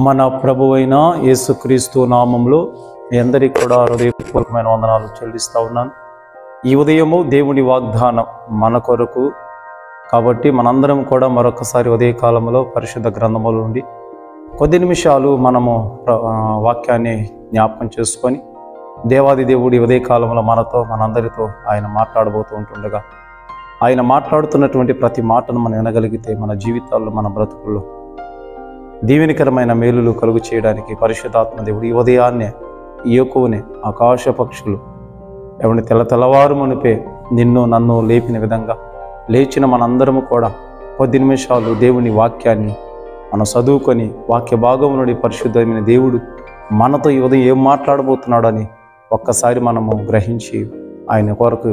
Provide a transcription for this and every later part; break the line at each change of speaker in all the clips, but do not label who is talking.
మన ప్రభువైన యేసుక్రీస్తు నామములో మీ అందరికీ కూడా హృదయపూర్వకమైన వందనాలు చెల్లిస్తూ ఉన్నాను. ఈ ఉదయము దేవుని వాగ్దానం మన కొరకు కాబట్టి మనందరం కూడా మరొకసారి ఉదయకాలంలో పరిశుద్ధ గ్రంథముల నుండి కొద్ది నిమిషాలు మనము వాక్యాన్ని జ్ఞాపకం చేసుకొని దేవాది దేవుడి ఉదయకాలంలో మనతో మనందరితో ఆయన మాట్లాడబోతూ ఉంటుండగా ఆయన మాట్లాడుతున్నటువంటి ప్రతి మాటను మనం వినగలిగితే మన జీవితాల్లో మన బ్రతుకుల్లో దీవెనికరమైన మేలులు కలుగు చేయడానికి పరిశుద్ధాత్మ దేవుడు ఈ ఉదయాన్నే యోకువనే ఆకాశ పక్షులు ఎవరిని తెల్లవారు మునిపే నిన్ను నన్ను లేపిన విధంగా లేచిన మనందరము కూడా కొద్ది నిమిషాలు దేవుని వాక్యాన్ని మనం చదువుకొని వాక్య భాగం నుండి పరిశుద్ధమైన దేవుడు మనతో ఈ ఉదయం ఏం మాట్లాడబోతున్నాడని ఒక్కసారి మనము గ్రహించి ఆయన కొరకు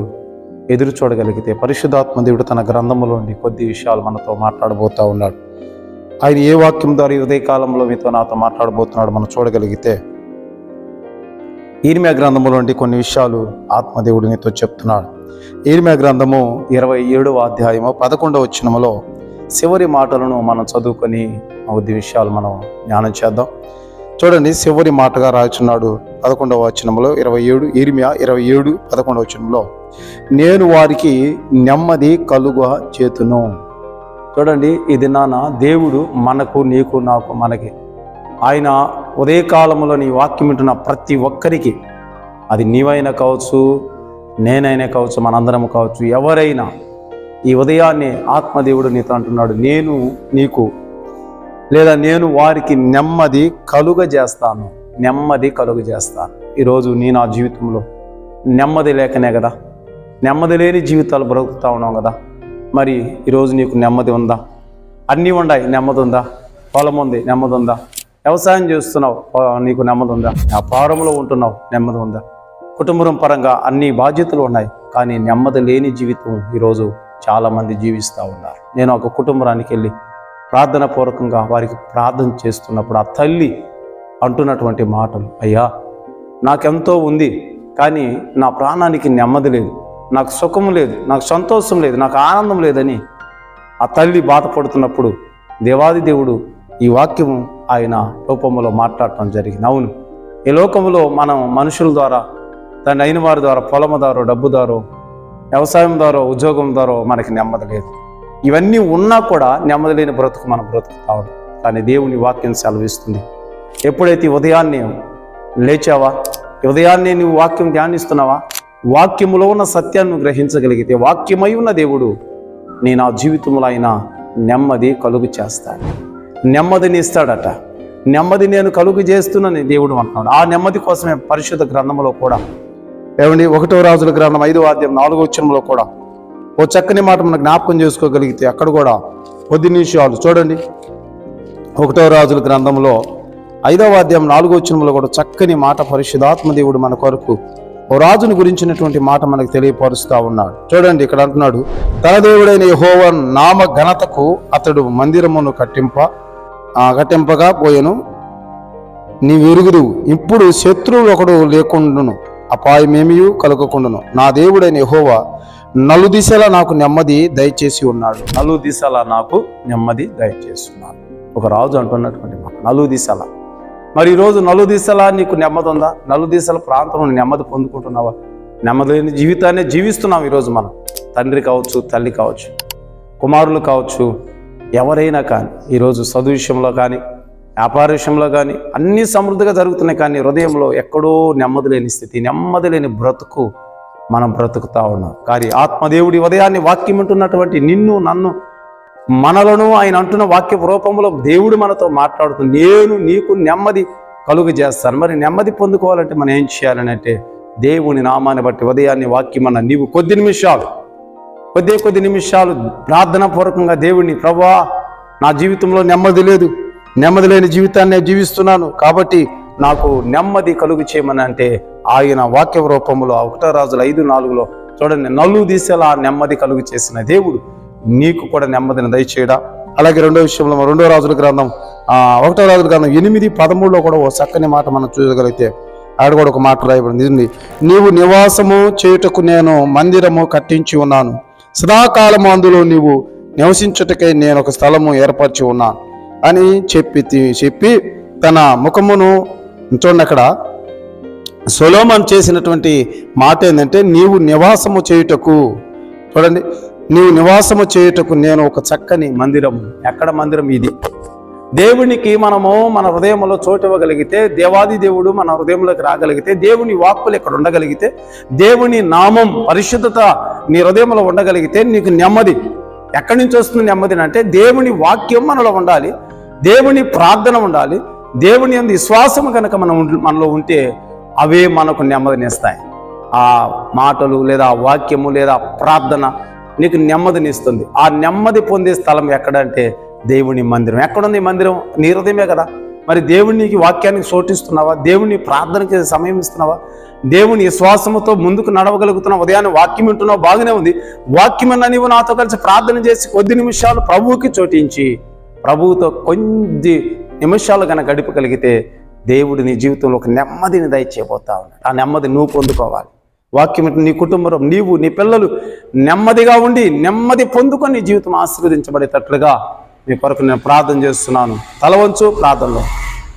ఎదురు చూడగలిగితే పరిశుద్ధాత్మ దేవుడు తన గ్రంథములోని కొద్ది విషయాలు మనతో మాట్లాడబోతూ ఉన్నాడు. ఆయన ఏ వాక్యం ద్వారా ఈ ఉదయకాలంలో మీతో నాతో మాట్లాడబోతున్నాడు మనం చూడగలిగితే ఇర్మియా గ్రంథములోని కొన్ని విషయాలు ఆత్మదేవుడు నీతో చెప్తున్నాడు. ఇర్మియా గ్రంథము 27వ అధ్యాయము 11వ వచనములో చివరి మాటలను మనం చదువుకొని కొద్ది విషయాలు మనం జ్ఞానం చేద్దాం. చూడండి, చివరి మాటగా రాచున్నాడు 11వ వచనంలో 27 ఇర్మియా 27:11 వచనంలో, నేను వారికి నెమ్మది కలుగ చేతును. చూడండి, ఇది నాన్న దేవుడు మనకు నీకు నాకు మనకి ఆయన ఉదయకాలంలో నీ వాక్యం వింటున్న ప్రతి ఒక్కరికి, అది నీవైనా కావచ్చు నేనైనా కావచ్చు మనందరం కావచ్చు ఎవరైనా ఈ ఉదయాన్నే ఆత్మదేవుడు నీతో అంటున్నాడు, నేను నీకు లేదా నేను వారికి నెమ్మది కలుగజేస్తాను, నెమ్మది కలుగజేస్తాను. ఈరోజు నా జీవితంలో నెమ్మది లేకనే కదా, నెమ్మది లేని జీవితాలు బ్రతుకుతా ఉన్నాం కదా. మరి ఈరోజు నీకు నెమ్మది ఉందా? అన్నీ ఉన్నాయి, నెమ్మది ఉందా? పొలం ఉంది, నెమ్మది ఉందా? వ్యవసాయం చేస్తున్నావు, నీకు నెమ్మది ఉందా? వ్యాపారంలో ఉంటున్నావు, నెమ్మది ఉందా? కుటుంబం పరంగా అన్ని బాధ్యతలు ఉన్నాయి, కానీ నెమ్మది లేని జీవితం ఈరోజు చాలామంది జీవిస్తూ ఉన్నారు. నేను ఒక కుటుంబానికి వెళ్ళి ప్రార్థన పూర్వకంగా వారికి ప్రార్థన చేస్తున్నప్పుడు ఆ తల్లి అంటున్నటువంటి మాటలు, అయ్యా నాకెంతో ఉంది కానీ నా ప్రాణానికి నెమ్మది లేదు, నాకు సుఖం లేదు, నాకు సంతోషం లేదు, నాకు ఆనందం లేదని ఆ తల్లి బాధపడుతున్నప్పుడు దేవాది దేవుడు ఈ వాక్యము ఆయన రూపంలో మాట్లాడటం జరిగింది. అవును, ఈ లోకంలో మనం మనుషుల ద్వారా దాన్ని అయిన వారి ద్వారా పొలము ద్వారా డబ్బు ద్వారా వ్యవసాయం ద్వారా ఉద్యోగం ద్వారా మనకి నెమ్మది లేదు. ఇవన్నీ ఉన్నా కూడా నెమ్మది లేని బ్రతుకు మనం బ్రతుకుతాం. కానీ దేవుని వాక్యం సెలవిస్తుంది, ఎప్పుడైతే ఉదయాన్నే లేచావా, ఉదయాన్నే నువ్వు వాక్యం ధ్యానిస్తున్నావా, వాక్యములో ఉన్న సత్యాన్ని గ్రహించగలిగితే వాక్యమై ఉన్న దేవుడు నా జీవితంలో అయినా నెమ్మది కలుగు చేస్తాడు, నెమ్మదిని ఇస్తాడట. నెమ్మది నేను కలుగు చేస్తున్నానని దేవుడు అంటున్నాడు. ఆ నెమ్మది కోసమే పరిశుద్ధ గ్రంథంలో కూడా ఏమండి 1వ రాజుల గ్రంథం 5వ అధ్యాయం 4వ వచనంలో కూడా ఓ చక్కని మాట మనం జ్ఞాపకం చేసుకోగలిగితే అక్కడ కూడా కొద్ది నిమిషాలు చూడండి. 1వ రాజుల గ్రంథంలో 5వ అధ్యాయం 4వ వచనంలో కూడా చక్కని మాట పరిశుద్ధాత్మ దేవుడు మన కొరకు ఓ రాజుని గురించినటువంటి మాట మనకు తెలియపరుస్తూ ఉన్నాడు. చూడండి, ఇక్కడ అంటున్నాడు, తన దేవుడైన యెహోవా నామ ఘనతకు అతడు మందిరమును కట్టింపగా పోయెను, నీవెరుగుదు. ఇప్పుడు శత్రువు ఒకడు లేకుండును, అపాయమేమియూ కలగకుండును. నా దేవుడైన యెహోవా నలుదిశలా నాకు నెమ్మది దయచేసి ఉన్నాడు, నలుదిశలా నాకు నెమ్మది దయచేసి ఉన్నాడు. ఒక రాజు అంటున్నటువంటి మాట, నలుదిశలా. మరి ఈరోజు నలుదిశలా నీకు నెమ్మది ఉందా? నలుదిశల ప్రాంతంలో నెమ్మది పొందుకుంటున్నావా? నెమ్మది లేని జీవితాన్ని జీవిస్తున్నాం ఈరోజు మనం. తండ్రి కావచ్చు, తల్లి కావచ్చు, కుమారులు కావచ్చు, ఎవరైనా కానీ ఈరోజు చదువు విషయంలో కానీ వ్యాపార విషయంలో కానీ అన్నీ సమృద్ధిగా జరుగుతున్నాయి, కానీ హృదయంలో ఎక్కడో నెమ్మది లేని స్థితి, నెమ్మది లేని బ్రతుకు మనం బ్రతుకుతా ఉన్నాం. కానీ ఆత్మదేవుడి ఉదయాన్ని వాక్యం వింటున్నటువంటి నిన్ను నన్ను మనలను ఆయన అంటున్న వాక్య రూపంలో దేవుడు మనతో మాట్లాడుతుంది, నేను నీకు నెమ్మది కలుగు చేస్తాను. మరి నెమ్మది పొందుకోవాలంటే మనం ఏం చేయాలని అంటే దేవుని నామాన్ని బట్టి ఉదయాన్ని వాక్యం అన్న నీవు కొద్ది నిమిషాలు ప్రార్థన పూర్వకంగా దేవుడిని, ప్రభువా నా జీవితంలో నెమ్మది లేదు, నెమ్మది లేని జీవితాన్ని జీవిస్తున్నాను కాబట్టి నాకు నెమ్మది కలుగు చేయమని అంటే ఆయన వాక్య రూపంలో 1వ రాజుల 5:4లో చూడండి, నలు దిశలా నెమ్మది కలుగు చేసిన దేవుడు నీకు కూడా నెమ్మదిని దయచేయడా. అలాగే 2వ విషయంలో 2వ రాజుల గ్రంథం 1వ రాజుల గ్రంథం 8:13లో కూడా ఓ చక్కని మాట మనం చూడగలిగితే ఆడ కూడా ఒక మాట రాయబడింది, నీవు నివాసము చేయుటకు నేను మందిరము కట్టించి ఉన్నాను, సదాకాలము అందులో నీవు నివసించుటకై నేను ఒక స్థలము ఏర్పరిచి ఉన్నాను అని చెప్పి తన ముఖమును చూడండి, అక్కడ సొలొమోను చేసినటువంటి మాట ఏంటంటే, నీవు నివాసము చేయుటకు, చూడండి, నీవు నివాసము చేయుటకు నేను ఒక చక్కని మందిరము. ఎక్కడ మందిరం? ఇది. దేవునికి మనము మన హృదయంలో చోటు ఇవ్వగలిగితే, దేవాది దేవుడు మన హృదయంలోకి రాగలిగితే, దేవుని వాక్కులు ఇక్కడ ఉండగలిగితే, దేవుని నామం పరిశుద్ధత నీ హృదయంలో ఉండగలిగితే నీకు నెమ్మది. ఎక్కడి నుంచి వస్తుంది నెమ్మది అంటే, దేవుని వాక్యం మనలో ఉండాలి, దేవుని ప్రార్థన ఉండాలి, దేవుని యందు విశ్వాసం కనుక మనలో ఉంటే అవే మనకు నెమ్మదినిస్తాయి. ఆ మాటలు లేదా ఆ వాక్యము లేదా ప్రార్థన నీకు నెమ్మదినిస్తుంది. ఆ నెమ్మది పొందే స్థలం ఎక్కడంటే దేవుని మందిరం. ఎక్కడుంది మందిరం? నీ హృదయమే కదా. మరి దేవునికి వాక్యానికి చోటిస్తున్నావా? దేవుని ప్రార్థనకి సమయం ఇస్తున్నావా? దేవుని విశ్వాసముతో ముందుకు నడవగలుగుతున్నావు? ఉదయాన్నే వాక్యం వింటున్నావు, బాగానే ఉంది. వాక్యమన్నా నీవు నాతో కలిసి ప్రార్థన చేసి కొద్ది నిమిషాలు ప్రభువుకి చోటించి ప్రభువుతో కొద్ది నిమిషాలు కనుక గడపగలిగితే దేవుడు నీ జీవితంలో ఒక నెమ్మదిని దయచేయబోతా ఉన్నాడు. ఆ నెమ్మది నువ్వు పొందుకోవాలి. వాక్యం నీ కుటుంబం, నీవు, నీ పిల్లలు నెమ్మదిగా ఉండి నెమ్మది పొందుకొని నీ జీవితం ఆశీర్వదించబడేటట్లుగా మీ కొరకు నేను ప్రార్థన చేస్తున్నాను. తలవంచు ప్రార్థనలో.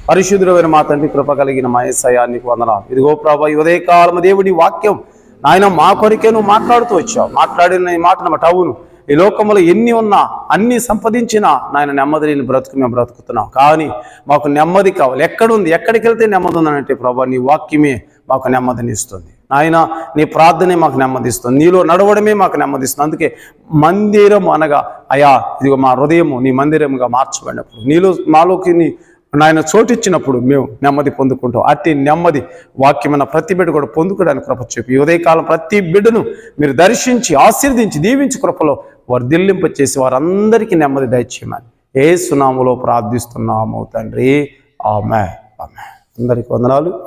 పరిశుద్ధుడైన మా తండ్రి, కృప కలిగిన మా యేసయ్యా నీకు వందనాలు. ఇదిగో ప్రభా, ఈ ఉదయకాలము దేవుడి వాక్యం నాయన మా కొరికే నువ్వు మాట్లాడుతూ వచ్చావు. మాట్లాడిన ఈ మాట నమ్మట అవును. ఈ లోకంలో ఎన్ని ఉన్నా అన్ని సంపాదించినా నాయన నెమ్మది లేని బ్రతుకు మేము బ్రతుకుతున్నాం. కానీ మాకు నెమ్మది కావాలి. ఎక్కడుంది? ఎక్కడికి వెళ్తే నెమ్మది ఉందనంటే ప్రభా, నీ వాక్యమే మాకు నెమ్మదిని ఇస్తుంది. నాయన నీ ప్రార్థనే మాకు నెమ్మదిస్తుంది. నీలో నడవడమే మాకు నెమ్మదిస్తుంది. అందుకే మందిరం అనగా, అయా ఇదిగో మా హృదయము నీ మందిరముగా మార్చబడినప్పుడు, నీలో మాలోకి నాయన చోటిచ్చినప్పుడు మేము నెమ్మది పొందుకుంటాం. అట్టి నెమ్మది వాక్యమైన ప్రతి బిడ్డ కూడా పొందుకోవడానికి కృప చూపి, ఈ ఉదయకాలం ప్రతి బిడ్డను మీరు దర్శించి ఆశీర్వదించి దీవించి కృపలో వర్ధిల్లింప చేసి వారందరికీ నెమ్మది దయచేయమని యేసు నామములో ప్రార్థిస్తున్నాము తండ్రి. ఆమేన్. ఆమేన్. అందరికీ వందనాలు.